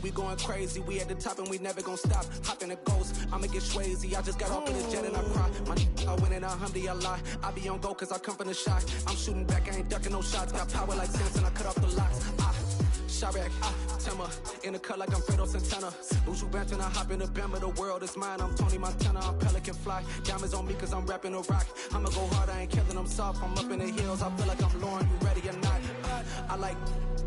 we going crazy. We at the top and we never gonna stop. Hop in a ghost, I'ma get Swayze. I just got off in the jet and I cry. I went in a Humvee, I lie. I be on go cause I come from the shot. I'm shooting back, I ain't ducking no shots. Got power like Samson, I cut off the locks. Shabak, Timmer, in the cut like I'm Fredo Santana. Buju Banton, I hop in the Bama, the world is mine. I'm Tony Montana, I'm Pelican Fly. Diamonds on me cause I'm rapping a rock. I'ma go hard, I ain't killing them soft. I'm up in the hills, I feel like I'm Lauren, you ready or not? I like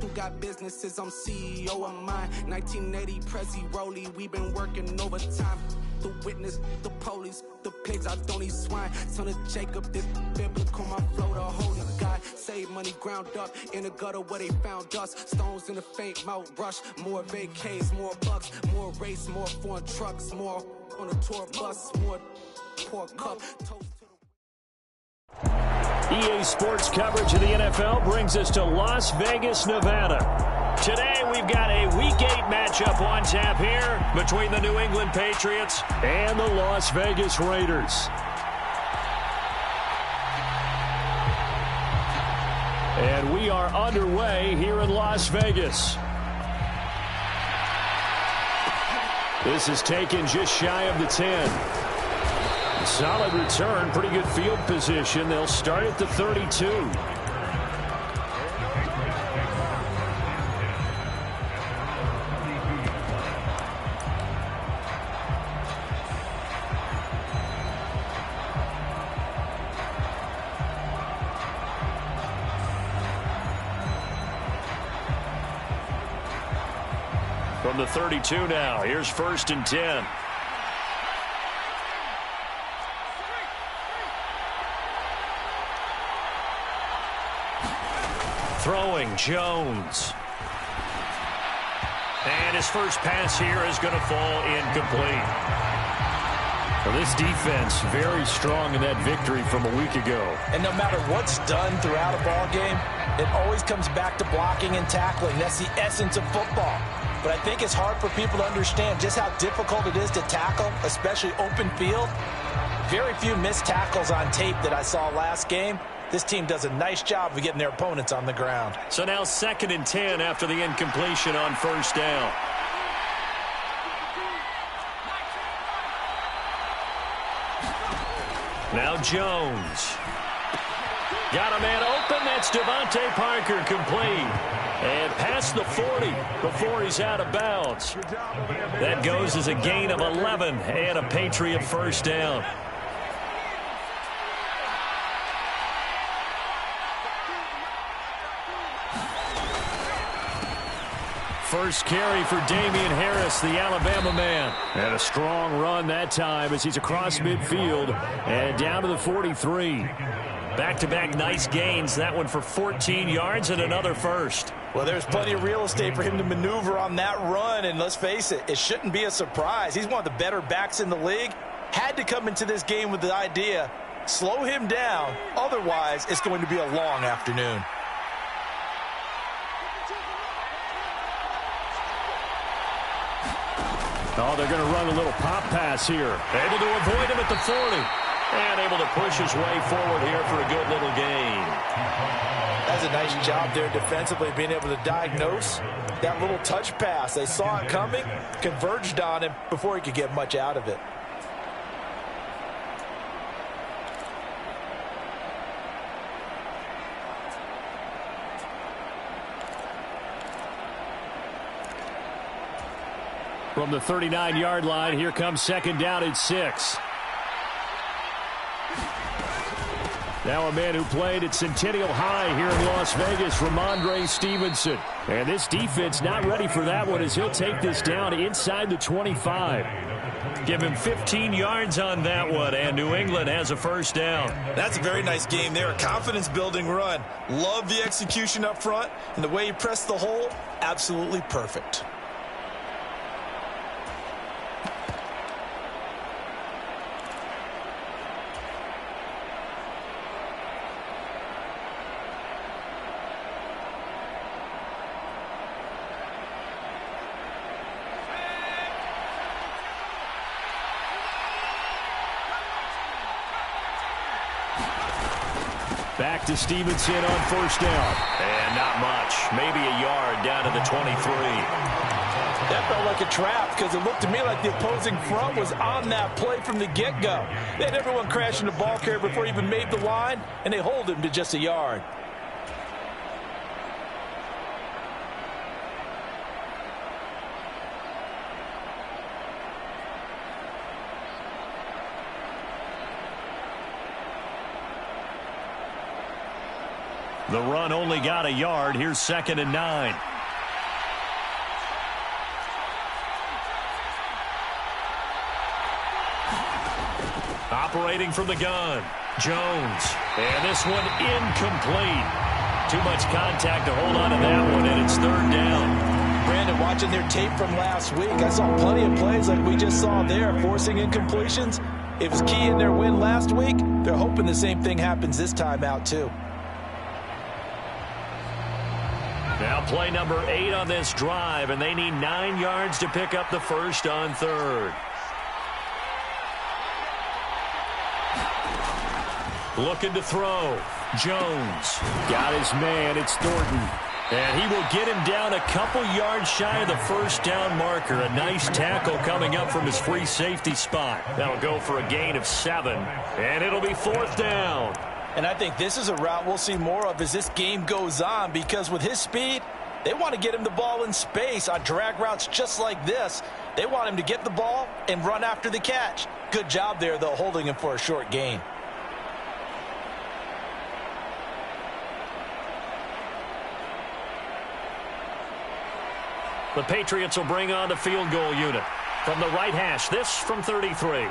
who got businesses, I'm CEO of mine. 1980 Prezi Rolly, we been working overtime. The witness, the police, the pigs, I don't eat swine. Son of Jacob, this biblical, my flow, the holy God. Save money ground up in the gutter where they found us. Stones in the faint mouth rush. More vacays, more bucks, more race, more foreign trucks, more on a tour bus, more poor cup. EA Sports coverage of the NFL brings us to Las Vegas, Nevada. Today we've got a Week 8 matchup on tap here between the New England Patriots and the Las Vegas Raiders. And we are underway here in Las Vegas. This is taken just shy of the 10. Solid return, pretty good field position. They'll start at the 32. From the 32 now, here's 1st and 10. Throwing, Jones. And his first pass here is going to fall incomplete. Well, this defense very strong in that victory from a week ago. And no matter what's done throughout a ball game, it always comes back to blocking and tackling. That's the essence of football. But I think it's hard for people to understand just how difficult it is to tackle, especially open field. Very few missed tackles on tape that I saw last game. This team does a nice job of getting their opponents on the ground. So now 2nd and 10 after the incompletion on 1st down. Now Jones. Got a man open. That's Devontae Parker complete. And past the 40 before he's out of bounds. That goes as a gain of 11 and a Patriot first down. First carry for Damian Harris, the Alabama man. And a strong run that time as he's across midfield and down to the 43. Back-to-back nice gains. That one for 14 yards and another first. Well, there's plenty of real estate for him to maneuver on that run. And let's face it, it shouldn't be a surprise. He's one of the better backs in the league. Had to come into this game with the idea, slow him down. Otherwise, it's going to be a long afternoon. Oh, they're going to run a little pop pass here. Able to avoid him at the 40. And able to push his way forward here for a good little gain. That's a nice job there defensively, being able to diagnose that little touch pass. They saw it coming, converged on him before he could get much out of it. From the 39-yard line, here comes 2nd down at 6. Now a man who played at Centennial High here in Las Vegas, Ramondre Stevenson. And this defense not ready for that one as he'll take this down inside the 25. Give him 15 yards on that one, and New England has a first down. That's a very nice game there, a confidence-building run. Love the execution up front, and the way he pressed the hole, absolutely perfect. Back to Stevenson on 1st down. And not much. Maybe a yard down to the 23. That felt like a trap because it looked to me like the opposing front was on that play from the get-go. They had everyone crashing the ball carrier before he even made the line, and they hold him to just a yard. The run only got a yard. Here's 2nd and 9. Operating from the gun, Jones. And this one incomplete. Too much contact to hold on to that one, and it's 3rd down. Brandon, watching their tape from last week, I saw plenty of plays like we just saw there, forcing incompletions. It was key in their win last week. They're hoping the same thing happens this time out, too. Now play number 8 on this drive, and they need 9 yards to pick up the first on 3rd. Looking to throw. Jones. Got his man. It's Thornton. And he will get him down a couple yards shy of the first down marker. A nice tackle coming up from his free safety spot. That'll go for a gain of 7. And it'll be 4th down. And I think this is a route we'll see more of as this game goes on, because with his speed, they want to get him the ball in space on drag routes just like this. They want him to get the ball and run after the catch. Good job there, though, holding him for a short gain. The Patriots will bring on the field goal unit. From the right hash, this from 33.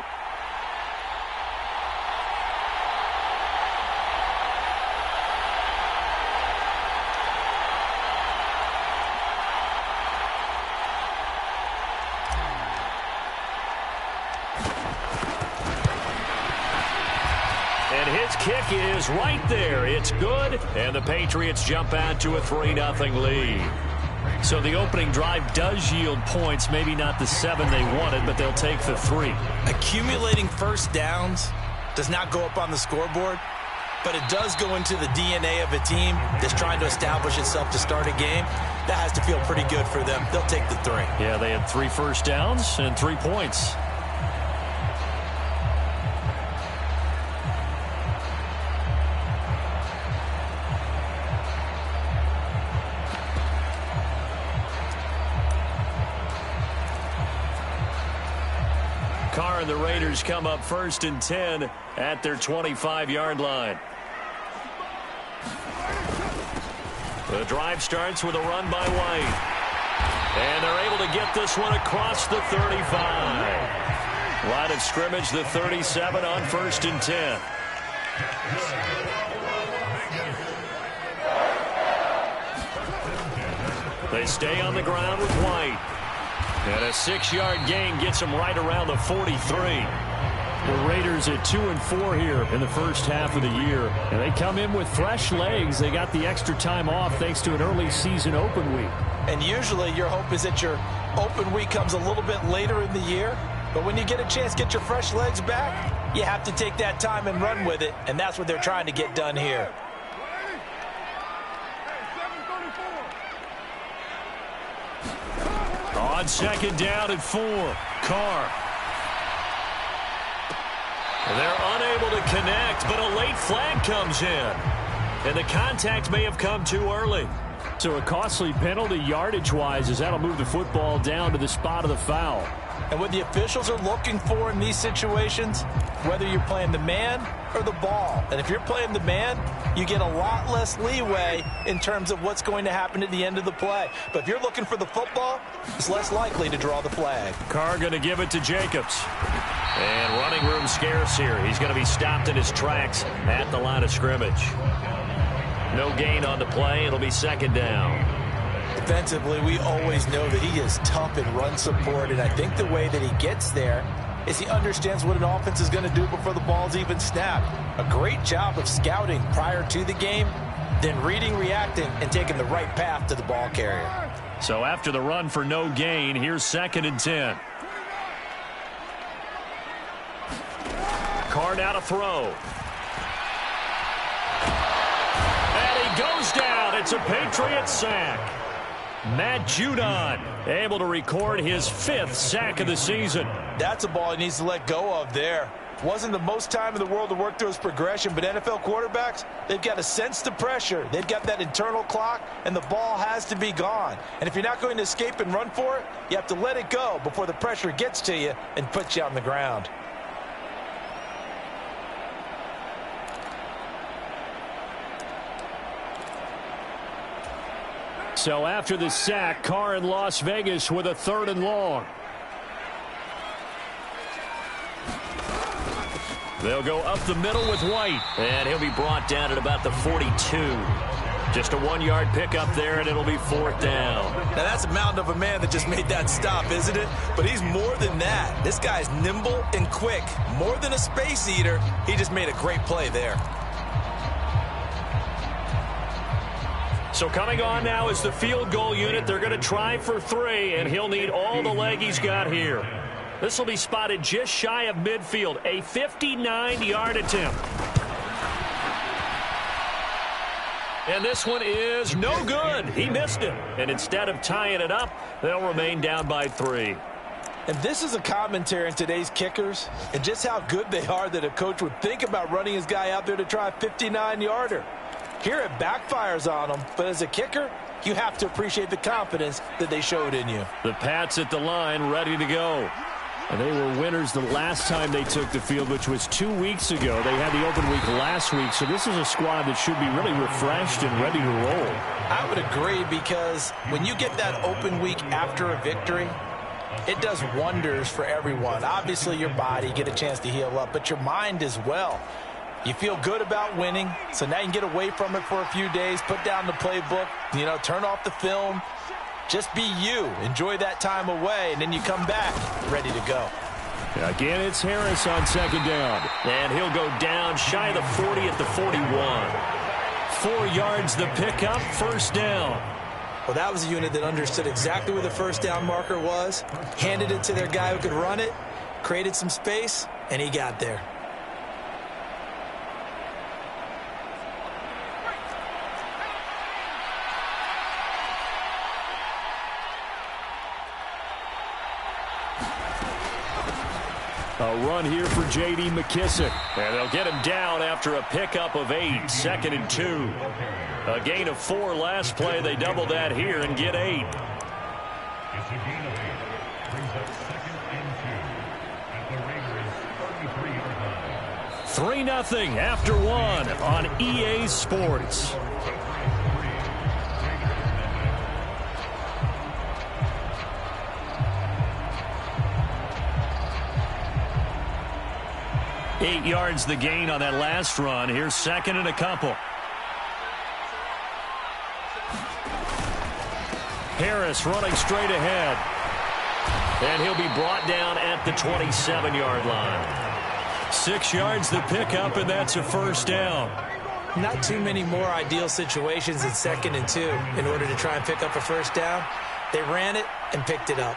And his kick is right there. It's good, and the Patriots jump out to a 3-0 lead. So the opening drive does yield points, maybe not the 7 they wanted, but they'll take the 3. Accumulating first downs does not go up on the scoreboard, but it does go into the DNA of a team that's trying to establish itself to start a game. That has to feel pretty good for them. They'll take the 3. Yeah, they had 3 first downs and 3 points. Carr and the Raiders come up 1st and 10 at their 25-yard line. The drive starts with a run by White. And they're able to get this one across the 35. Line of scrimmage, the 37 on 1st and 10. They stay on the ground with White. And a 6-yard gain gets them right around the 43. The Raiders at 2-4 here in the first half of the year. And they come in with fresh legs. They got the extra time off thanks to an early season open week. And usually your hope is that your open week comes a little bit later in the year. But when you get a chance to get your fresh legs back, you have to take that time and run with it. And that's what they're trying to get done here. On 2nd down and 4, Carr. They're unable to connect, but a late flag comes in. And the contact may have come too early. So a costly penalty yardage-wise, as that'll move the football down to the spot of the foul. And what the officials are looking for in these situations, whether you're playing the man or the ball. And if you're playing the man, you get a lot less leeway in terms of what's going to happen at the end of the play. But if you're looking for the football, it's less likely to draw the flag. Carr going to give it to Jacobs. And running room scarce here. He's going to be stopped in his tracks at the line of scrimmage. No gain on the play. It'll be 2nd down. Defensively, we always know that he is tough in run support, and I think the way that he gets there is he understands what an offense is going to do before the ball's even snapped. A great job of scouting prior to the game, then reading, reacting, and taking the right path to the ball carrier. So after the run for no gain, here's 2nd and 10. Carr now to throw. And he goes down. It's a Patriot sack. Matt Judon able to record his 5th sack of the season. That's a ball he needs to let go of there. Wasn't the most time in the world to work through his progression, but NFL quarterbacks, they've got to sense the pressure. They've got that internal clock, and the ball has to be gone. And if you're not going to escape and run for it, you have to let it go before the pressure gets to you and puts you on the ground. So after the sack, Carr in Las Vegas with a 3rd and long. They'll go up the middle with White. And he'll be brought down at about the 42. Just a 1-yard pickup there, and it'll be 4th down. Now, that's a mountain of a man that just made that stop, isn't it? But he's more than that. This guy's nimble and quick. More than a space eater, he just made a great play there. So coming on now is the field goal unit. They're going to try for 3, and he'll need all the leg he's got here. This will be spotted just shy of midfield. A 59-yard attempt. And this one is no good. He missed it. And instead of tying it up, they'll remain down by 3. And this is a commentary on today's kickers and just how good they are that a coach would think about running his guy out there to try a 59-yarder. Here it backfires on him, but as a kicker, you have to appreciate the confidence that they showed in you. The Pats at the line, ready to go. And they were winners the last time they took the field, which was 2 weeks ago. They had the open week last week, so this is a squad that should be really refreshed and ready to roll. I would agree, because when you get that open week after a victory, it does wonders for everyone. Obviously, your body, get a chance to heal up, but your mind as well. You feel good about winning, so now you can get away from it for a few days, put down the playbook, turn off the film. Just be you. Enjoy that time away, and then you come back ready to go. Again, it's Harris on 2nd down. And he'll go down shy of the 40 at the 41. 4 yards the pickup, 1st down. Well, that was a unit that understood exactly where the 1st down marker was, handed it to their guy who could run it, created some space, and he got there. A run here for J.D. McKissick. And they'll get him down after a pickup of 8, 2nd and 2. A gain of 4 last play. They double that here and get 8. 3-0 after 1 on EA Sports. Eight yards the gain on that last run. Here's 2nd and a couple. Harris running straight ahead. And he'll be brought down at the 27-yard line. 6 yards the pickup, and that's a 1st down. Not too many more ideal situations in 2nd and 2 in order to try and pick up a 1st down. They ran it and picked it up.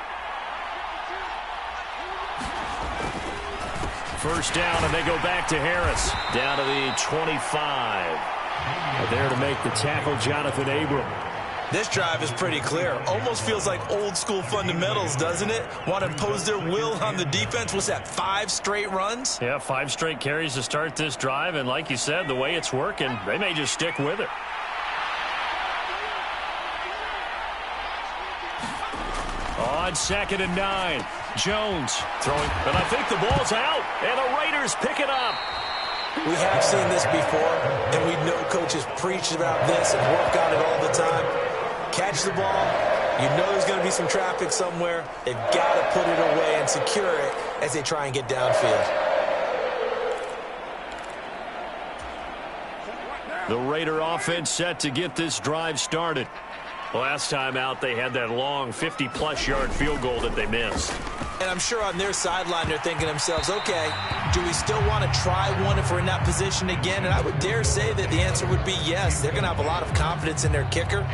1st down, and they go back to Harris. Down to the 25. There to make the tackle, Jonathan Abram. This drive is pretty clear. Almost feels like old school fundamentals, doesn't it? Want to impose their will on the defense. What's that, 5 straight runs? Yeah, 5 straight carries to start this drive, and like you said, the way it's working, they may just stick with it. On 2nd and 9, Jones throwing, and I think the ball's out, and the Raiders pick it up. We have seen this before, and we know coaches preach about this and work on it all the time. Catch the ball. You know there's going to be some traffic somewhere. They've got to put it away and secure it as they try and get downfield. The Raider offense set to get this drive started. Last time out, they had that long 50-plus yard field goal that they missed. And I'm sure on their sideline they're thinking to themselves, okay, do we still want to try one if we're in that position again? And I would dare say that the answer would be yes. They're going to have a lot of confidence in their kicker.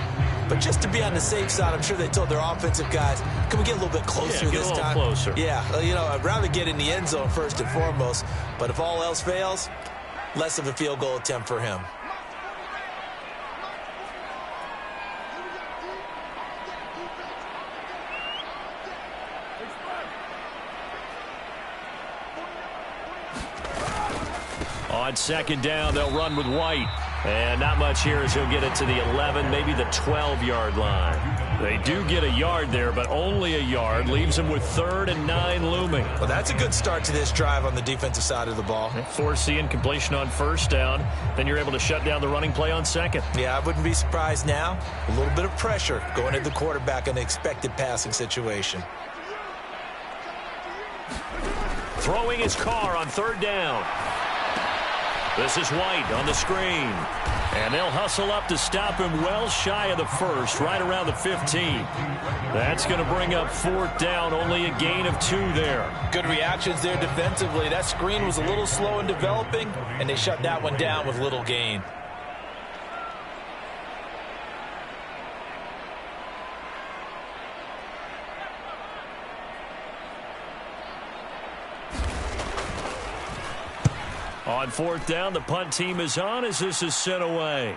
But just to be on the safe side, I'm sure they told their offensive guys, can we get a little bit closer this time? Closer. Yeah, I'd rather get in the end zone first and foremost. But if all else fails, less of a field goal attempt for him. On second down, they'll run with White. And not much here as he'll get it to the 11, maybe the 12-yard line. They do get a yard there, but only a yard. Leaves them with 3rd and 9 looming. Well, that's a good start to this drive on the defensive side of the ball. Force the incompletion on first down. Then you're able to shut down the running play on second. Yeah, I wouldn't be surprised now. A little bit of pressure going at the quarterback in an expected passing situation. Throwing his car on 3rd down. This is White on the screen. And they'll hustle up to stop him well shy of the 1st, right around the 15. That's going to bring up 4th down, only a gain of 2 there. Good reactions there defensively. That screen was a little slow in developing, and they shut that one down with little gain. On 4th down, the punt team is on as this is sent away.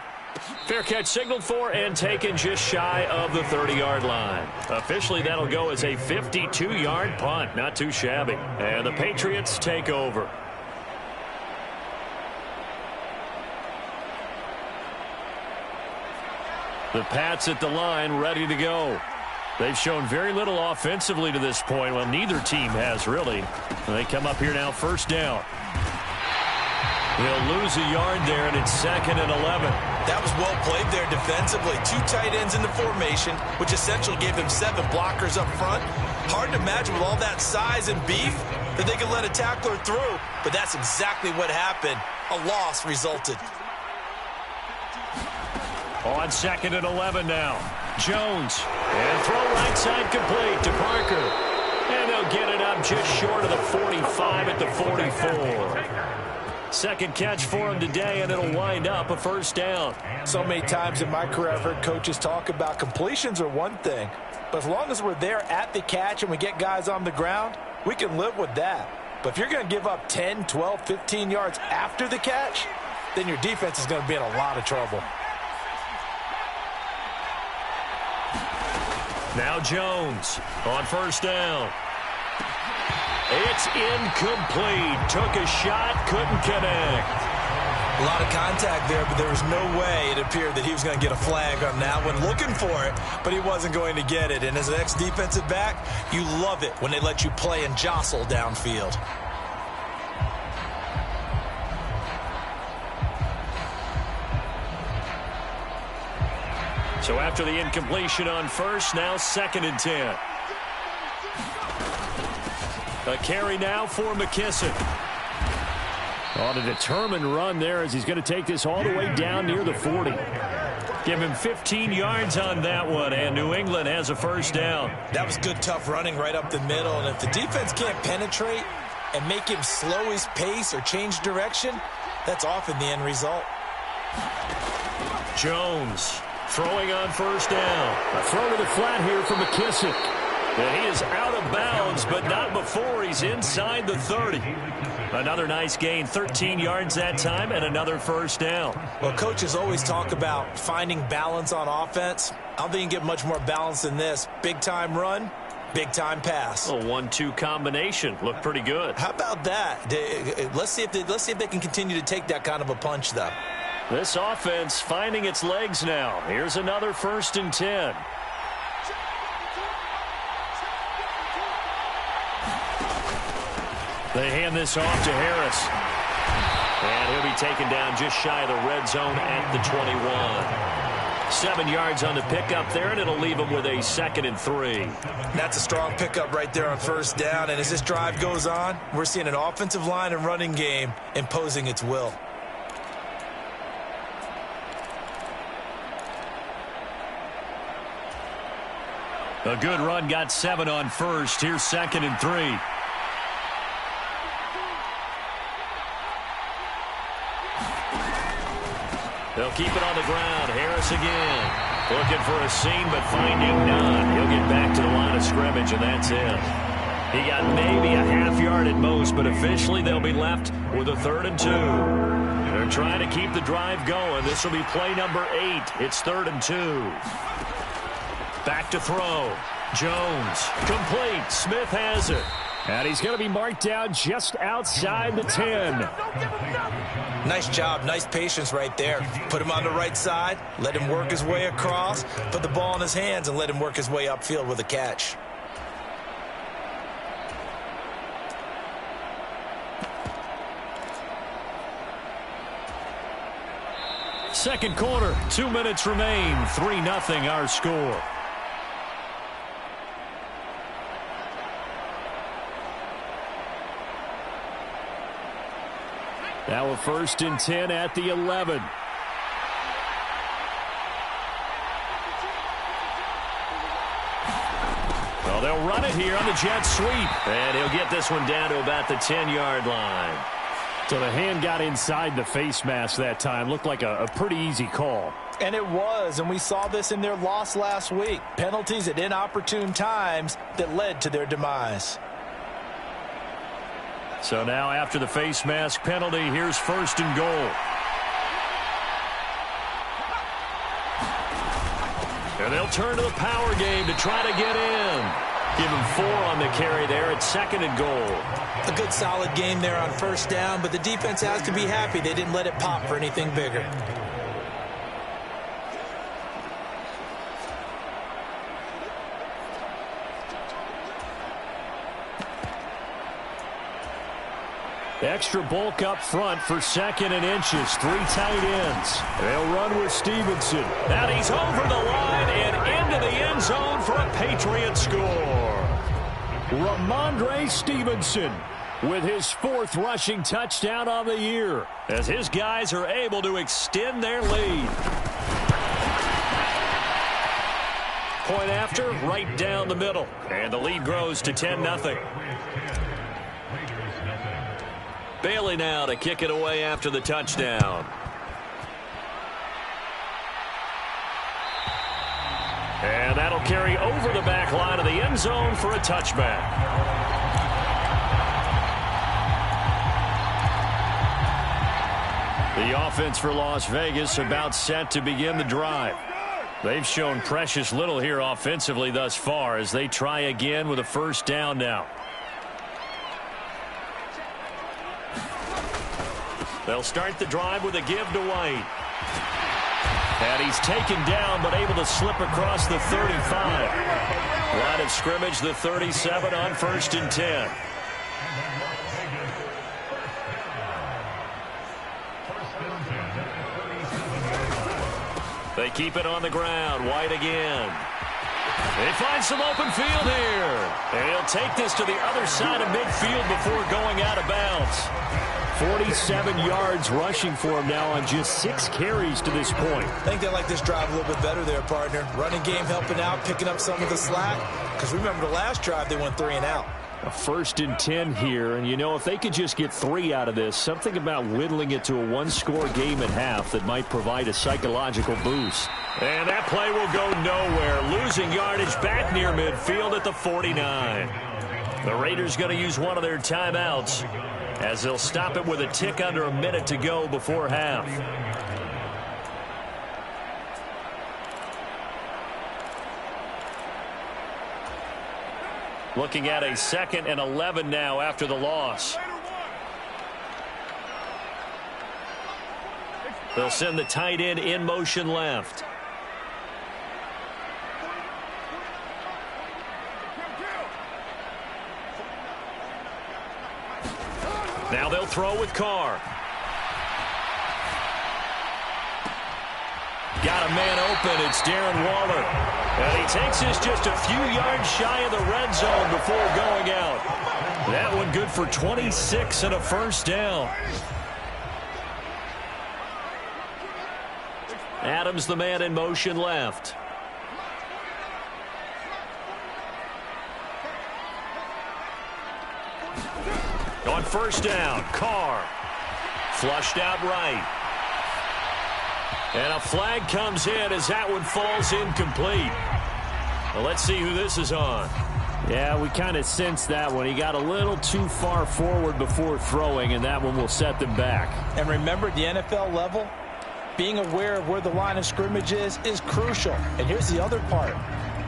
Fair catch signaled for and taken just shy of the 30-yard line. Officially, that'll go as a 52-yard punt. Not too shabby. And the Patriots take over. The Pats at the line, ready to go. They've shown very little offensively to this point. Well, neither team has, really. They come up here now, 1st down. He'll lose a yard there, and it's 2nd and 11. That was well played there defensively. 2 tight ends in the formation, which essentially gave them 7 blockers up front. Hard to imagine with all that size and beef that they could let a tackler through, but that's exactly what happened. A loss resulted. On 2nd and 11 now. Jones. And throw right side complete to Parker. And they'll get it up just short of the 45 at the 44. Second catch for him today, and it'll wind up a 1st down. So many times in my career I've heard coaches talk about completions are one thing, but as long as we're there at the catch and we get guys on the ground, we can live with that. But if you're going to give up 10, 12, 15 yards after the catch, then your defense is going to be in a lot of trouble. Now Jones on 1st down. It's incomplete. Took a shot, couldn't connect. A lot of contact there, but there was no way it appeared that he was going to get a flag on that one. Looking for it, but he wasn't going to get it. And as an ex-defensive back, you love it when they let you play and jostle downfield. So after the incompletion on 1st, now 2nd and 10. A carry now for McKissick. On a determined run there as he's going to take this all the way down near the 40. Give him 15 yards on that one, and New England has a 1st down. That was good, tough running right up the middle, and if the defense can't penetrate and make him slow his pace or change direction, that's often the end result. Jones throwing on 1st down. A throw to the flat here for McKissick. And he is out of bounds, but not before he's inside the 30. Another nice gain, 13 yards that time, and another 1st down. Well, coaches always talk about finding balance on offense. I don't think you can get much more balance than this. Big-time run, big-time pass. A 1-2 combination. Looked pretty good. How about that? Let's see if they can continue to take that kind of a punch, though. This offense finding its legs now. Here's another 1st and 10. They hand this off to Harris. And he'll be taken down just shy of the red zone at the 21. 7 yards on the pickup there, and it'll leave him with a 2nd and 3. That's a strong pickup right there on 1st down. And as this drive goes on, we're seeing an offensive line and running game imposing its will. A good run, got 7 on 1st. Here's 2nd and 3. They'll keep it on the ground. Harris again. Looking for a seam, but finding none. He'll get back to the line of scrimmage, and that's it. He got maybe a half yard at most, but officially they'll be left with a 3rd and 2. They're trying to keep the drive going. This will be play number 8. It's 3rd and 2. Back to throw. Jones. Complete. Smith has it. And he's going to be marked down just outside the 10. Nice job. Nice patience right there. Put him on the right side. Let him work his way across. Put the ball in his hands and let him work his way upfield with a catch. Second quarter, 2 minutes remain. 3-0 our score. Now a 1st and 10 at the 11. Well, they'll run it here on the jet sweep. And he'll get this one down to about the 10-yard line. So the hand got inside the face mask that time. Looked like a pretty easy call. And it was, and we saw this in their loss last week. Penalties at inopportune times that led to their demise. So now after the face mask penalty, here's 1st and goal. And they'll turn to the power game to try to get in. Give him 4 on the carry there at 2nd and goal. A good solid game there on 1st down, but the defense has to be happy they didn't let it pop for anything bigger. Extra bulk up front for 2nd and inches. 3 tight ends. They'll run with Stevenson. And he's over the line and into the end zone for a Patriot score. Ramondre Stevenson with his 4th rushing touchdown on the year, as his guys are able to extend their lead. Point after, right down the middle. And the lead grows to 10-0. Bailey now to kick it away after the touchdown. And that'll carry over the back line of the end zone for a touchback. The offense for Las Vegas about set to begin the drive. They've shown precious little here offensively thus far as they try again with a 1st down now. They'll start the drive with a give to White. And he's taken down but able to slip across the 35. Line of scrimmage, the 37 on 1st and 10. They keep it on the ground. White again. They find some open field here. And he'll take this to the other side of midfield before going out of bounds. 47 yards rushing for him now on just 6 carries to this point. I think they like this drive a little bit better there, partner. Running game helping out, picking up some of the slack. Because remember the last drive, they went 3 and out. A 1st and 10 here, and you know, if they could just get 3 out of this, something about whittling it to a 1-score game at half that might provide a psychological boost. And that play will go nowhere. Losing yardage back near midfield at the 49. The Raiders going to use one of their timeouts as they'll stop it with a tick under a minute to go before half. Looking at a 2nd and 11 now after the loss. They'll send the tight end in motion left. Now they'll throw with Carr. Got a man open. It's Darren Waller. And he takes this just a few yards shy of the red zone before going out. That one good for 26 and a 1st down. Adams, the man in motion left. On 1st down, Carr. Flushed out right. And a flag comes in as that one falls incomplete. Well, let's see who this is on. Yeah, we kind of sensed that one. He got a little too far forward before throwing, and that one will set them back. And remember, at the NFL level, being aware of where the line of scrimmage is crucial. And here's the other part.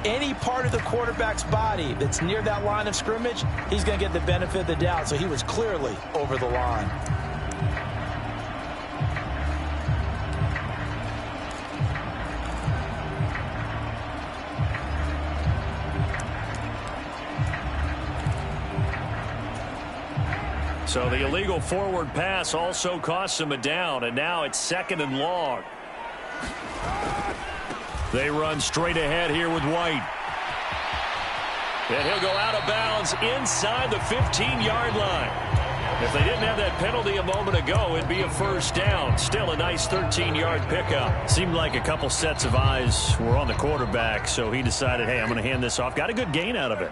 any part of the quarterback's body that's near that line of scrimmage, he's going to get the benefit of the doubt. So he was clearly over the line. So the illegal forward pass also costs him a down, and now it's 2nd and long. They run straight ahead here with White. And he'll go out of bounds inside the 15-yard line. If they didn't have that penalty a moment ago, it'd be a first down. Still a nice 13-yard pickup. Seemed like a couple sets of eyes were on the quarterback, so he decided, hey, I'm going to hand this off. Got a good gain out of it.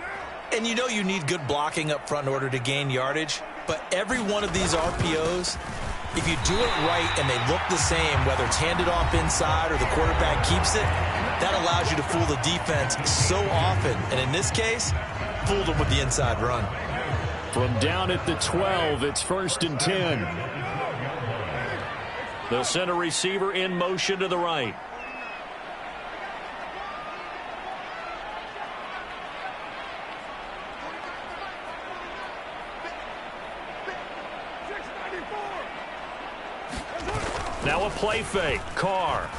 And you know you need good blocking up front in order to gain yardage. But every one of these RPOs, if you do it right and they look the same, whether it's handed off inside or the quarterback keeps it, that allows you to fool the defense so often. And in this case, fooled them with the inside run. From down at the 12, it's 1st and 10. They'll send a receiver in motion to the right. Now a play fake. Carr.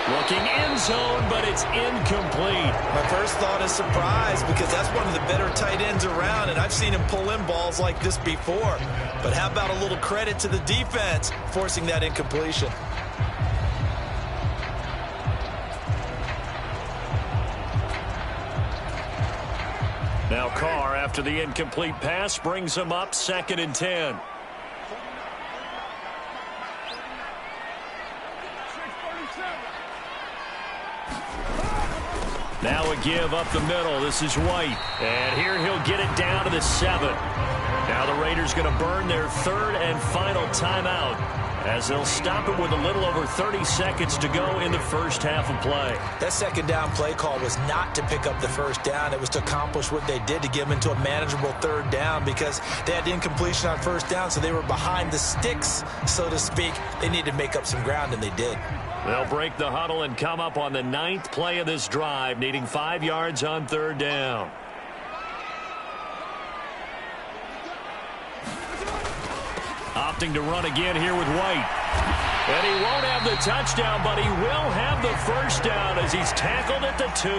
Looking end zone, but it's incomplete. My first thought is surprise because that's one of the better tight ends around, and I've seen him pull in balls like this before. But how about a little credit to the defense forcing that incompletion? Now Carr, after the incomplete pass, brings him up 2nd and 10. Now a give up the middle. This is White. And here he'll get it down to the 7. Now the Raiders going to burn their 3rd and final timeout as they'll stop it with a little over 30 seconds to go in the first half of play. That 2nd down play call was not to pick up the 1st down. It was to accomplish what they did to get them into a manageable 3rd down because they had incompletion on 1st down, so they were behind the sticks, so to speak. They needed to make up some ground, and they did. They'll break the huddle and come up on the 9th play of this drive, needing 5 yards on 3rd down. Opting to run again here with White. And he won't have the touchdown, but he will have the first down as he's tackled at the 2.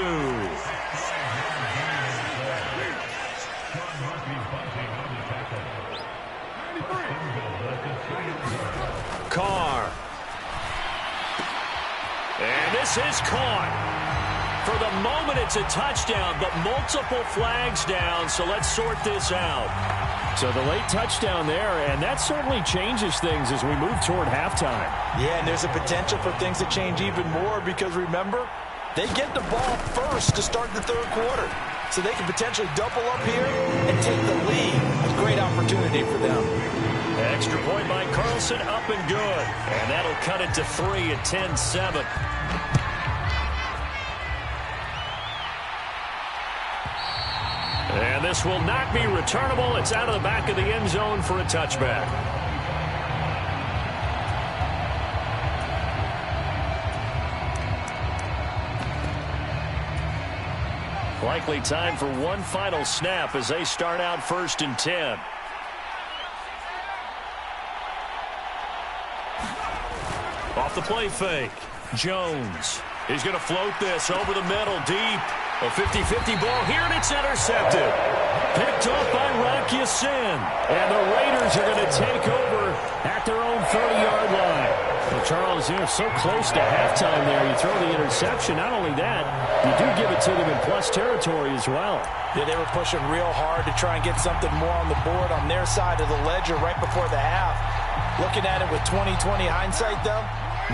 Carr. And this is caught. For the moment, it's a touchdown, but multiple flags down, so let's sort this out. So the late touchdown there, and that certainly changes things as we move toward halftime. Yeah, and there's a potential for things to change even more because, remember, they get the ball first to start the 3rd quarter. So they can potentially double up here and take the lead. A great opportunity for them. Extra point by Carlson, up and good. And that'll cut it to 3 at 10-7. And this will not be returnable. It's out of the back of the end zone for a touchback. Likely time for one final snap as they start out 1st and 10. Off the play fake. Jones. He's going to float this over the middle deep. A 50-50 ball here, and it's intercepted. Picked off by Rock Ya-Sin. And the Raiders are going to take over at their own 30-yard line. Well, Charles, you're so close to halftime there. You throw the interception. Not only that, you do give it to them in plus territory as well. Yeah, they were pushing real hard to try and get something more on the board on their side of the ledger right before the half. Looking at it with 20/20 hindsight, though,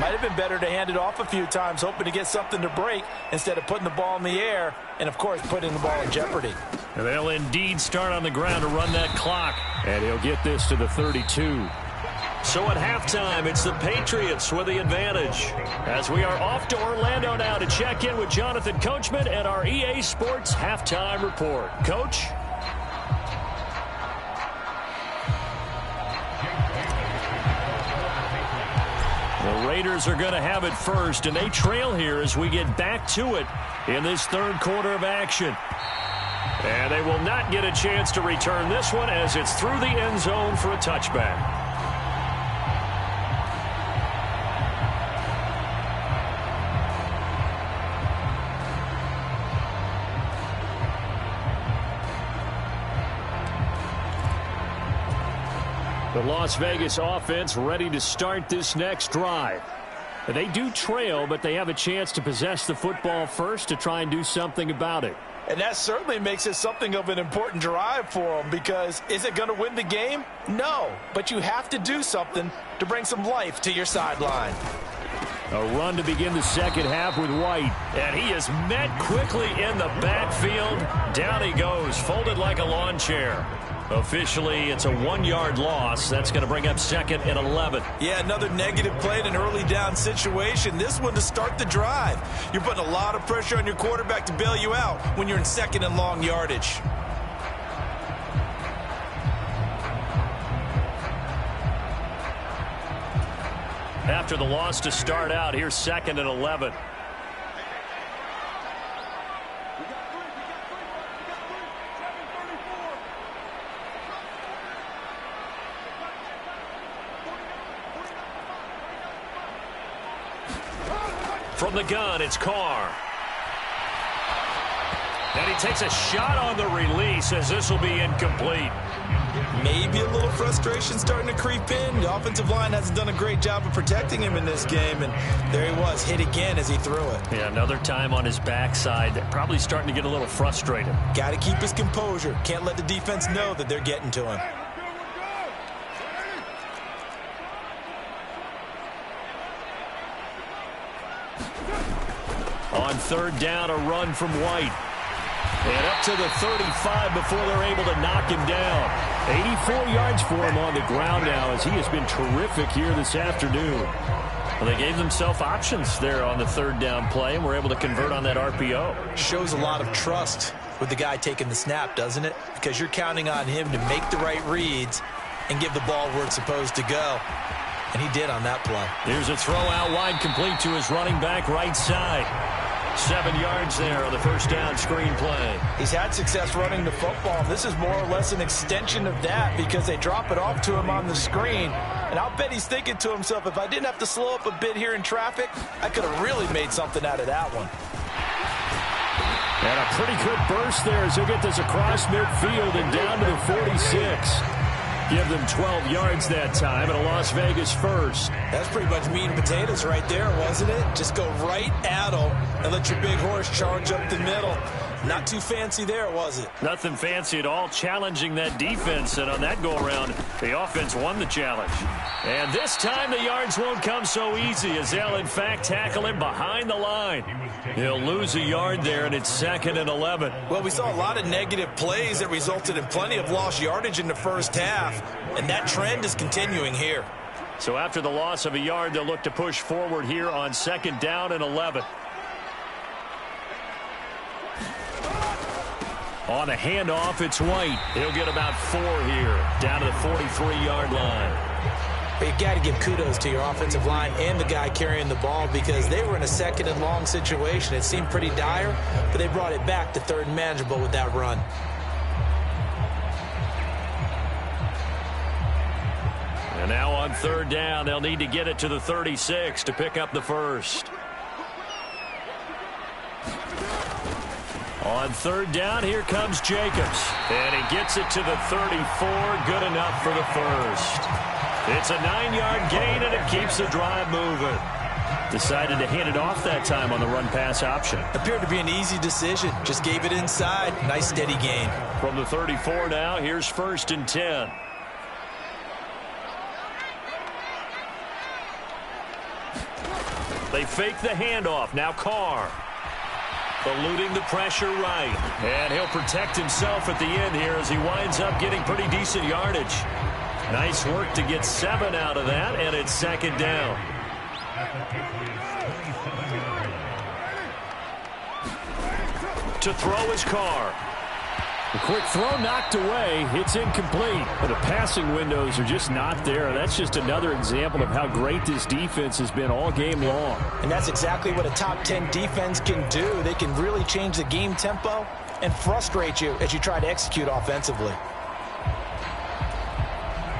might have been better to hand it off a few times, hoping to get something to break instead of putting the ball in the air and, of course, putting the ball in jeopardy. And they'll indeed start on the ground to run that clock. And he'll get this to the 32. So at halftime, it's the Patriots with the advantage. As we are off to Orlando now to check in with Jonathan Coachman at our EA Sports Halftime Report. Coach? The The Raiders are going to have it first, and they trail here as we get back to it in this third quarter of action. And they will not get a chance to return this one as it's through the end zone for a touchback. The Las Vegas offense ready to start this next drive. They do trail, but they have a chance to possess the football first to try and do something about it. And that certainly makes it something of an important drive for them, because is it going to win the game? No, but you have to do something to bring some life to your sideline. A run to begin the second half with White. And he is met quickly in the backfield. Down he goes, folded like a lawn chair. Officially, it's a 1-yard loss. That's going to bring up 2nd and 11. Yeah, another negative play in an early down situation. This one to start the drive. You're putting a lot of pressure on your quarterback to bail you out when you're in 2nd and long yardage. After the loss to start out, here's 2nd and 11. From the gun, it's Carr. And he takes a shot on the release as this will be incomplete. Maybe a little frustration starting to creep in. The offensive line hasn't done a great job of protecting him in this game, and there he was, hit again as he threw it. Yeah, another time on his backside. Probably starting to get a little frustrated. Got to keep his composure. Can't let the defense know that they're getting to him. On third down, a run from White. And up to the 35 before they're able to knock him down. 84 yards for him on the ground now as he has been terrific here this afternoon. Well, they gave themselves options there on the third down play and were able to convert on that RPO. Shows a lot of trust with the guy taking the snap, doesn't it? Because you're counting on him to make the right reads and give the ball where it's supposed to go. And he did on that play. Here's a throw out wide, complete to his running back right side. 7 yards there on the first down screen play. He's had success running the football. This is more or less an extension of that because they drop it off to him on the screen. And I'll bet he's thinking to himself, if I didn't have to slow up a bit here in traffic, I could have really made something out of that one. And a pretty good burst there as he'll get this across midfield and down to the 46. Give them 12 yards that time and a Las Vegas first. That's pretty much meat and potatoes right there, wasn't it? Just go right at them and let your big horse charge up the middle. Not too fancy there, was it? Nothing fancy at all, challenging that defense. And on that go-around, the offense won the challenge. And this time the yards won't come so easy as they'll, in fact, tackle him behind the line. He'll lose a yard there, and it's 2nd and 11. Well, we saw a lot of negative plays that resulted in plenty of lost yardage in the first half, and that trend is continuing here. So after the loss of a yard, they'll look to push forward here on 2nd down and 11. On the handoff, it's White. He'll get about 4 here, down to the 43-yard line. But you got to give kudos to your offensive line and the guy carrying the ball because they were in a 2nd and long situation. It seemed pretty dire, but they brought it back to 3rd and manageable with that run. And now on 3rd down, they'll need to get it to the 36 to pick up the first. On 3rd down, here comes Jacobs. And he gets it to the 34. Good enough for the first. It's a 9-yard gain, and it keeps the drive moving. Decided to hand it off that time on the run-pass option. Appeared to be an easy decision. Just gave it inside. Nice, steady gain. From the 34 now, here's 1st and 10. They fake the handoff. Now Carr. Eluding the pressure right. And he'll protect himself at the end here as he winds up getting pretty decent yardage. Nice work to get 7 out of that, and it's 2nd down. To throw his Carr. A quick throw knocked away. It's incomplete. But the passing windows are just not there. That's just another example of how great this defense has been all game long. And that's exactly what a top 10 defense can do. They can really change the game tempo and frustrate you as you try to execute offensively.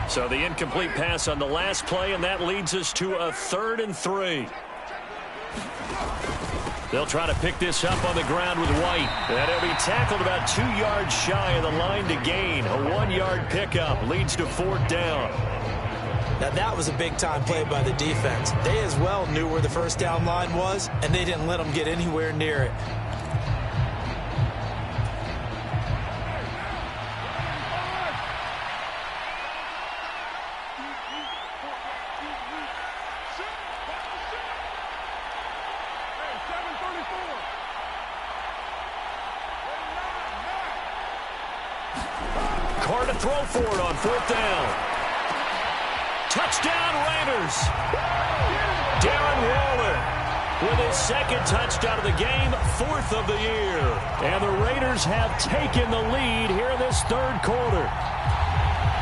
So the incomplete pass on the last play, and that leads us to a 3rd and 3. They'll try to pick this up on the ground with White. And it'll be tackled about 2 yards shy of the line to gain. A 1-yard pickup leads to 4th down. Now that was a big-time play by the defense. They as well knew where the first down line was, and they didn't let them get anywhere near it. Carr to throw for it on 4th down. Touchdown Raiders. Darren Waller with his 2nd touchdown of the game, 4th of the year. And the Raiders have taken the lead here in this 3rd quarter.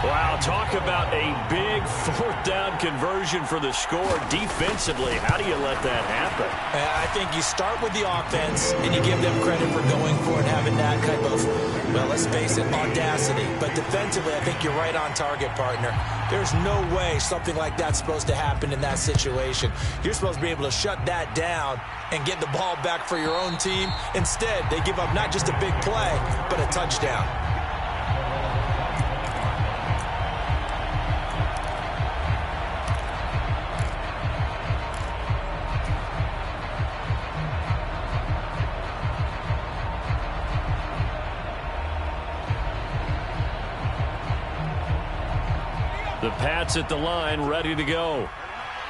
Wow, talk about a big 4th down conversion for the score. Defensively, how do you let that happen? I think you start with the offense, and you give them credit for going for it and having that type of, well, let's face it, audacity. But defensively, I think you're right on target, partner. There's no way something like that's supposed to happen in that situation. You're supposed to be able to shut that down and get the ball back for your own team. Instead, they give up not just a big play, but a touchdown. The Pats at the line, ready to go.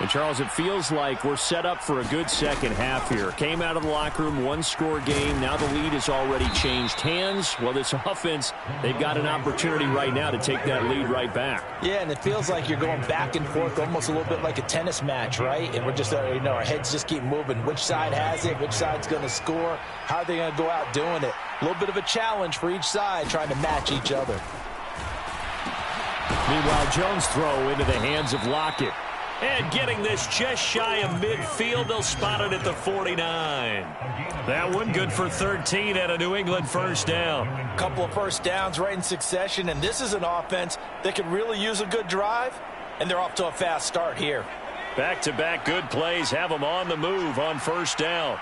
And, Charles, it feels like we're set up for a good second half here. Came out of the locker room, 1-score game. Now the lead has already changed hands. Well, this offense, they've got an opportunity right now to take that lead right back. Yeah, and it feels like you're going back and forth, almost a little bit like a tennis match, right? And we're just, our heads just keep moving. Which side has it? Which side's going to score? How are they going to go out doing it? A little bit of a challenge for each side, trying to match each other. Meanwhile, Jones' throw into the hands of Lockett. And getting this just shy of midfield, they'll spot it at the 49. That one good for 13 and a New England 1st down. A couple of 1st downs right in succession, and this is an offense that could really use a good drive, and they're off to a fast start here. Back-to-back good plays have them on the move on 1st down.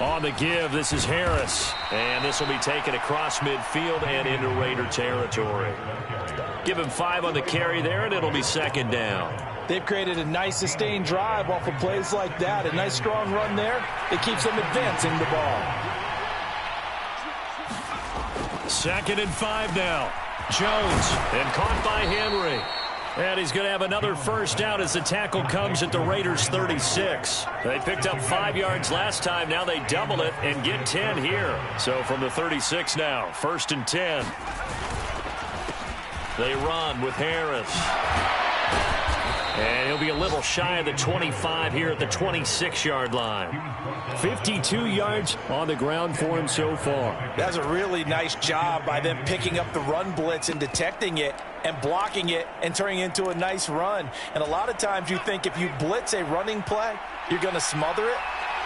On the give, this is Harris. And this will be taken across midfield and into Raider territory. Give him 5 on the carry there, and it'll be 2nd down. They've created a nice sustained drive off of plays like that. A nice strong run there. It keeps them advancing the ball. 2nd and 5 now. Jones, and caught by Henry. And he's going to have another 1st down as the tackle comes at the Raiders' 36. They picked up 5 yards last time. Now they double it and get 10 here. So from the 36 now, 1st and 10. They run with Harris. And he'll be a little shy of the 25 here at the 26-yard line. 52 yards on the ground for him so far. That's a really nice job by them picking up the run blitz and detecting it and blocking it and turning it into a nice run. And a lot of times you think if you blitz a running play, you're going to smother it.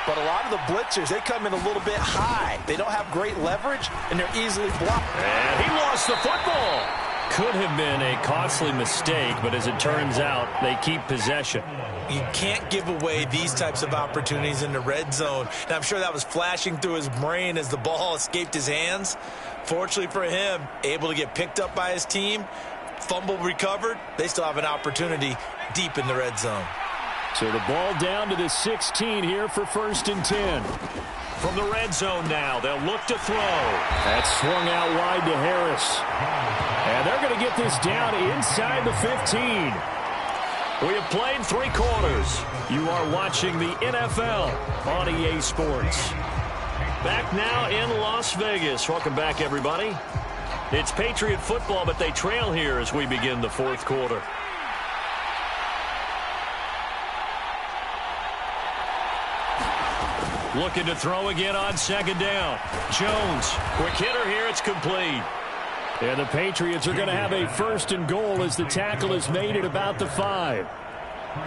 But a lot of the blitzers, they come in a little bit high. They don't have great leverage, and they're easily blocked. And he lost the football. Could have been a costly mistake, but as it turns out, they keep possession. You can't give away these types of opportunities in the red zone. And I'm sure that was flashing through his brain as the ball escaped his hands. Fortunately for him, able to get picked up by his team, fumble recovered. They still have an opportunity deep in the red zone. So the ball down to the 16 here for 1st and 10. From the red zone now, they'll look to throw. That's swung out wide to Harris. And they're going to get this down inside the 15. We have played 3 quarters. You are watching the NFL on EA Sports. Back now in Las Vegas. Welcome back, everybody. It's Patriot football, but they trail here as we begin the 4th quarter. Looking to throw again on second down. Jones, quick hitter here. It's complete. And the Patriots are going to have a 1st and goal as the tackle is made at about the 5.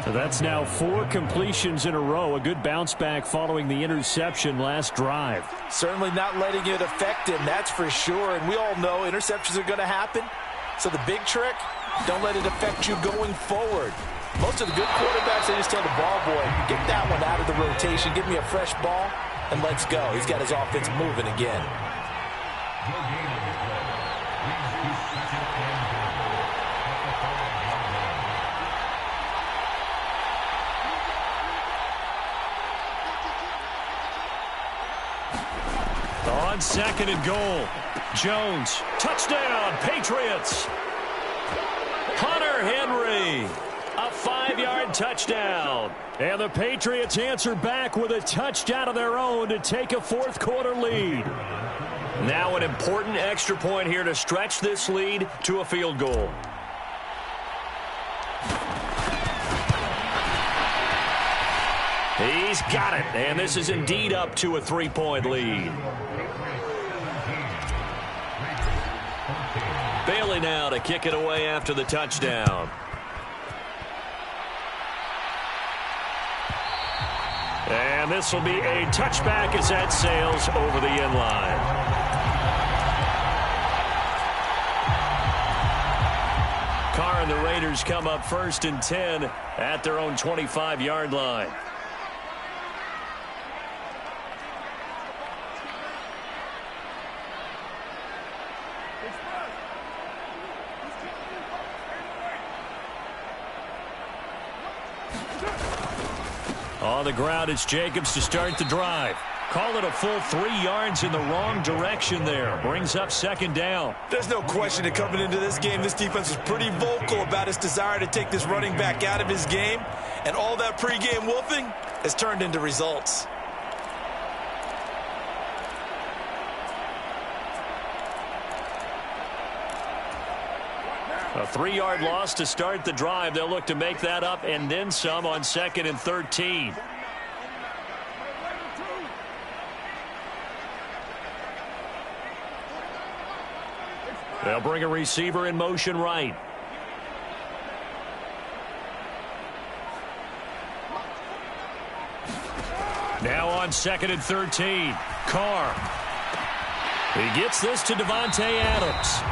So that's now 4 completions in a row. A good bounce back following the interception last drive. Certainly not letting it affect him, that's for sure. And we all know interceptions are going to happen. So the big trick, don't let it affect you going forward. Most of the good quarterbacks, they just tell the ball boy, get that one out of the rotation, give me a fresh ball, and let's go. He's got his offense moving again. On 2nd and goal, Jones, touchdown, Patriots. Hunter Henry, a 5-yard touchdown. And the Patriots answer back with a touchdown of their own to take a 4th quarter lead. Now an important extra point here to stretch this lead to a field goal. He's got it, and this is indeed up to a 3-point lead. Bailey now to kick it away after the touchdown. And this will be a touchback as that sails over the end line. Carr and the Raiders come up 1st and 10 at their own 25-yard line. On the ground, it's Jacobs to start the drive. Call it a full 3 yards in the wrong direction there. Brings up 2nd down. There's no question that coming into this game, this defense was pretty vocal about its desire to take this running back out of his game. And all that pregame wolfing has turned into results. A 3-yard loss to start the drive. They'll look to make that up and then some on 2nd and 13. They'll bring a receiver in motion right. Now on 2nd and 13. Carr. He gets this to Devontae Adams.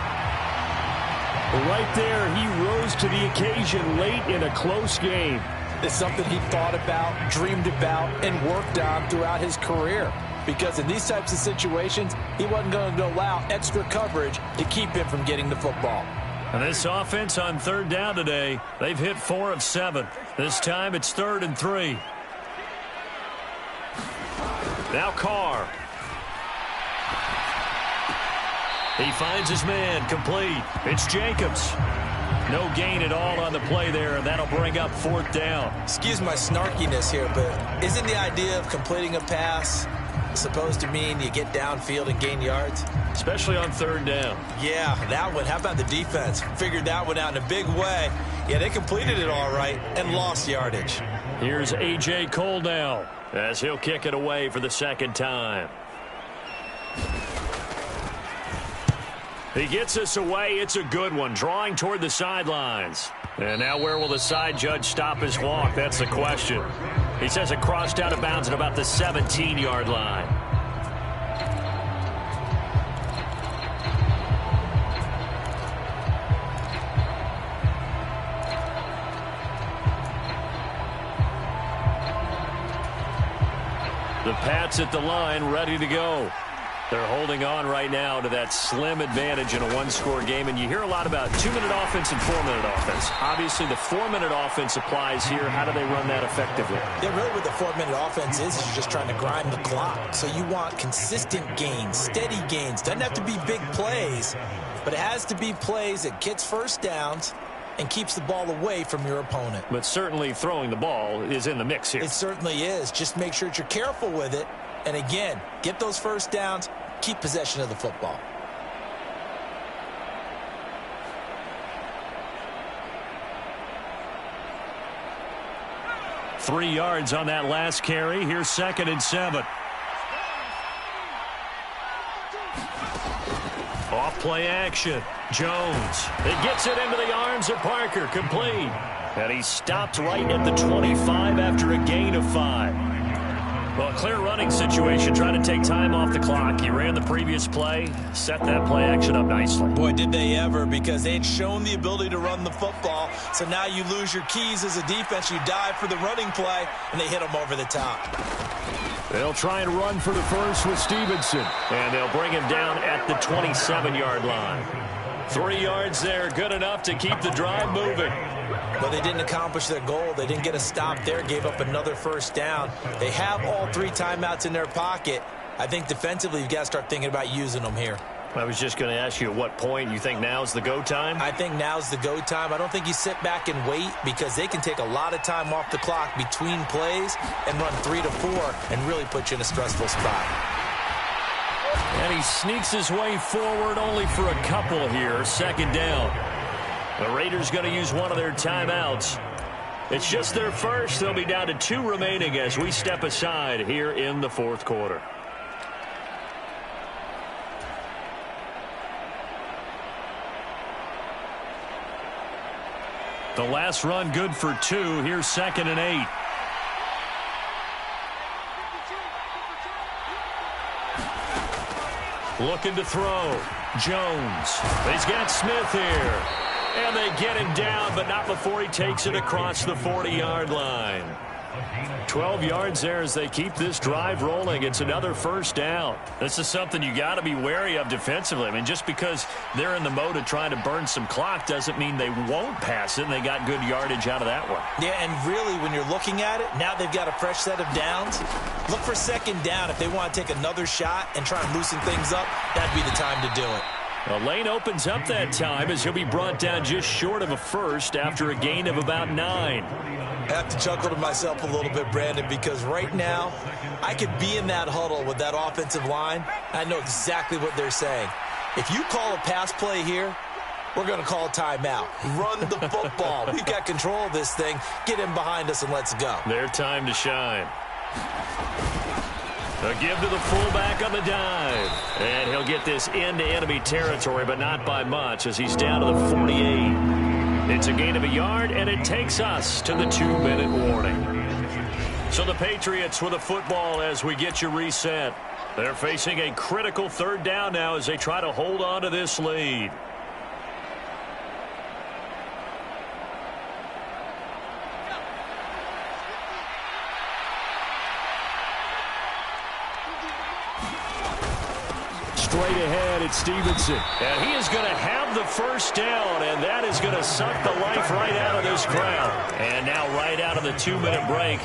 Right there, he rose to the occasion late in a close game. It's something he thought about, dreamed about, and worked on throughout his career. Because in these types of situations, he wasn't going to allow extra coverage to keep him from getting the football. And this offense on 3rd down today, they've hit 4 of 7. This time it's 3rd and 3. Now Carr. He finds his man, complete. It's Jacobs. No gain at all on the play there, and that'll bring up 4th down. Excuse my snarkiness here, but isn't the idea of completing a pass supposed to mean you get downfield and gain yards? Especially on 3rd down. Yeah, that one. How about the defense? Figured that one out in a big way. Yeah, they completed it all right and lost yardage. Here's A.J. Cole now as he'll kick it away for the 2nd time. He gets us away. It's a good one. Drawing toward the sidelines. And now where will the side judge stop his walk? That's the question. He says it crossed out of bounds at about the 17-yard line. The Pats at the line, ready to go. They're holding on right now to that slim advantage in a one-score game. And you hear a lot about 2-minute offense and 4-minute offense. Obviously, the 4-minute offense applies here. How do they run that effectively? Yeah, really what the 4-minute offense is you're just trying to grind the clock. So you want consistent gains, steady gains. Doesn't have to be big plays, but it has to be plays that gets first downs and keeps the ball away from your opponent. But certainly throwing the ball is in the mix here. It certainly is. Just make sure that you're careful with it. And again, get those first downs, keep possession of the football. "3 yards on that last carry. Here's 2nd and 7. Play action. Jones. It gets it into the arms of Parker. Complete. And he stopped right at the 25 after a gain of 5. Well, a clear running situation, trying to take time off the clock. He ran the previous play, set that play action up nicely. Boy, did they ever, because they'd shown the ability to run the football. So now you lose your keys as a defense. You dive for the running play, and they hit them over the top. They'll try and run for the first with Stevenson. And they'll bring him down at the 27-yard line. 3 yards there, good enough to keep the drive moving. But they didn't accomplish their goal. They didn't get a stop there, gave up another first down. They have all 3 timeouts in their pocket. I think defensively you've got to start thinking about using them here. I was just going to ask you at what point you think now's the go time? I think now's the go time. I don't think you sit back and wait, because they can take a lot of time off the clock between plays and run 3 to 4 and really put you in a stressful spot. And he sneaks his way forward only for a couple here. Second down. The Raiders going to use one of their timeouts. It's just their first. They'll be down to 2 remaining as we step aside here in the fourth quarter. The last run good for 2. Here's 2nd and 8. Looking to throw. Jones. He's got Smith here. And they get him down, but not before he takes it across the 40-yard line. 12 yards there as they keep this drive rolling. It's another first down. This is something you got to be wary of defensively. I mean, just because they're in the mode of trying to burn some clock doesn't mean they won't pass it, and they got good yardage out of that one. Yeah, and really, when you're looking at it, now they've got a fresh set of downs. Look for second down. If they want to take another shot and try and loosen things up, that'd be the time to do it. The lane opens up that time as he'll be brought down just short of a first after a gain of about 9. I have to chuckle to myself a little bit, Brandon, because right now I could be in that huddle with that offensive line. I know exactly what they're saying. If you call a pass play here, we're going to call a timeout. Run the football. We've got control of this thing. Get him behind us and let's go. Their time to shine. A give to the fullback on the dive. And he'll get this into enemy territory, but not by much as he's down to the 48. It's a gain of a yard, and it takes us to the 2-minute warning. So the Patriots with a football as we get you reset. They're facing a critical third down now as they try to hold on to this lead. Straight ahead, it's Stevenson. And he is going to have the first down, and that is going to suck the life right out of this crowd. And now right out of the 2-minute break,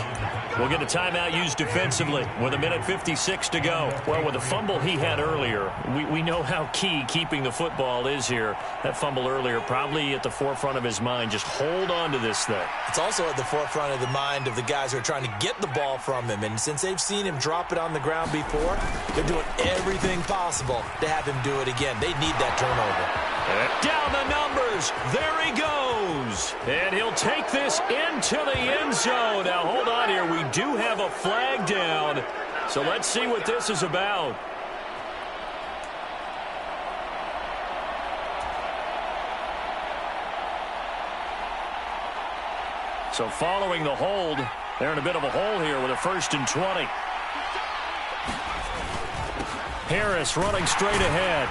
we'll get a timeout used defensively with 1:56 to go. Well, with the fumble he had earlier, we know how key keeping the football is here. That fumble earlier probably at the forefront of his mind. Just hold on to this thing. It's also at the forefront of the mind of the guys who are trying to get the ball from him. And since they've seen him drop it on the ground before, they're doing everything possible to have him do it again. They need that turnover. Down the numbers. There he goes. And he'll take this into the end zone. Now, hold on here. We do have a flag down. So let's see what this is about. So following the hold, they're in a bit of a hole here with a 1st and 20. Harris running straight ahead.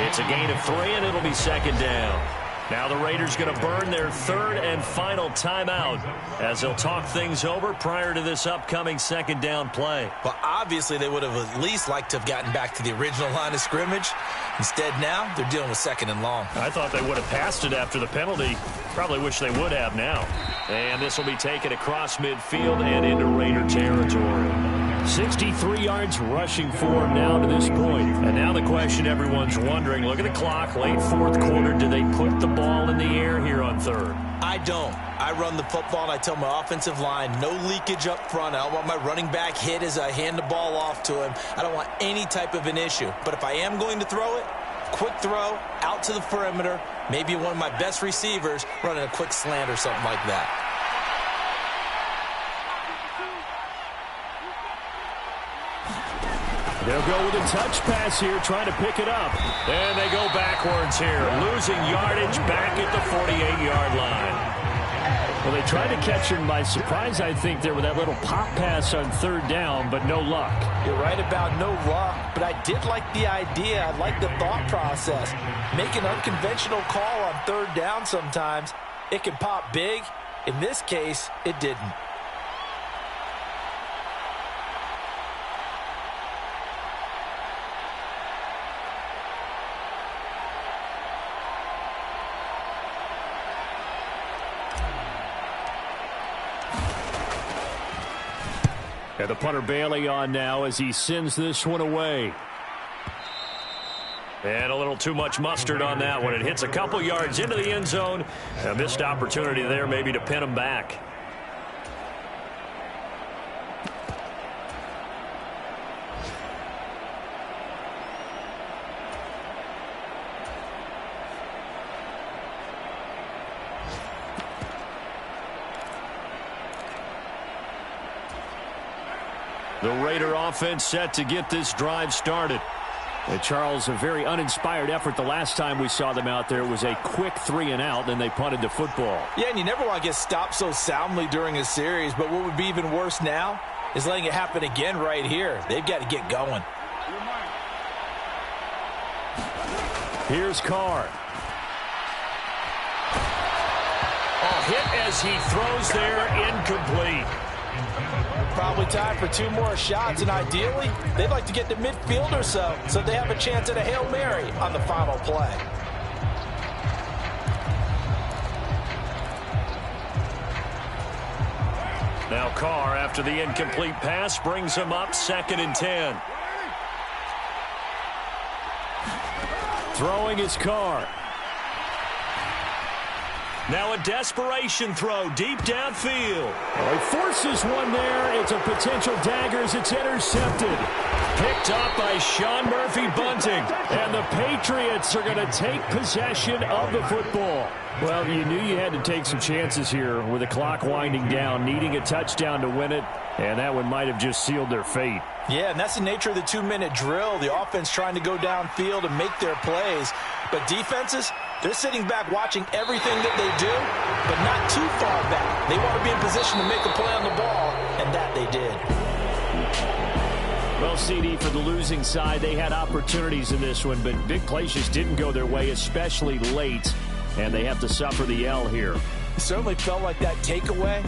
It's a gain of 3, and it'll be 2nd down. Now the Raiders going to burn their 3rd and final timeout as they'll talk things over prior to this upcoming 2nd down play. Well, obviously they would have at least liked to have gotten back to the original line of scrimmage. Instead now they're dealing with 2nd and long. I thought they would have passed it after the penalty. Probably wish they would have now. And this will be taken across midfield and into Raider territory. 63 yards rushing for him now to this point. And now the question everyone's wondering, look at the clock, late 4th quarter, do they put the ball in the air here on 3rd? I don't. I run the football and I tell my offensive line, no leakage up front. I don't want my running back hit as I hand the ball off to him. I don't want any type of an issue. But if I am going to throw it, quick throw, out to the perimeter, maybe one of my best receivers running a quick slant or something like that. They'll go with a touch pass here, trying to pick it up. And they go backwards here, losing yardage back at the 48-yard line. Well, they tried to catch him by surprise, I think, there with that little pop pass on third down, but no luck. You're right about no luck, but I did like the idea. I like the thought process. Make an unconventional call on third down sometimes. It can pop big. In this case, it didn't. And the punter Bailey on now as he sends this one away. And a little too much mustard on that one. It hits a couple yards into the end zone. A missed opportunity there maybe to pin him back. The Raider offense set to get this drive started. And Charles, a very uninspired effort the last time we saw them out there. It was a quick 3-and-out, then they punted the football. Yeah, and you never want to get stopped so soundly during a series, but what would be even worse now is letting it happen again right here. They've got to get going. Here's Carr. A hit as he throws there, incomplete. Probably time for 2 more shots, and ideally, they'd like to get to midfield or so they have a chance at a Hail Mary on the final play. Now Carr, after the incomplete pass, brings him up 2nd and 10. Throwing his Carr. Now a desperation throw deep downfield. Oh, he forces one there. It's a potential dagger as it's intercepted. Picked up by Sean Murphy-Bunting. And the Patriots are going to take possession of the football. Well, you knew you had to take some chances here with the clock winding down, needing a touchdown to win it, and that one might have just sealed their fate. Yeah, and that's the nature of the 2-minute drill. The offense trying to go downfield and make their plays. But defenses, they're sitting back watching everything that they do, but not too far back. They want to be in position to make a play on the ball, and that they did. Well, CD, for the losing side, they had opportunities in this one, but big plays just didn't go their way, especially late, and they have to suffer the L here. It certainly felt like that takeaway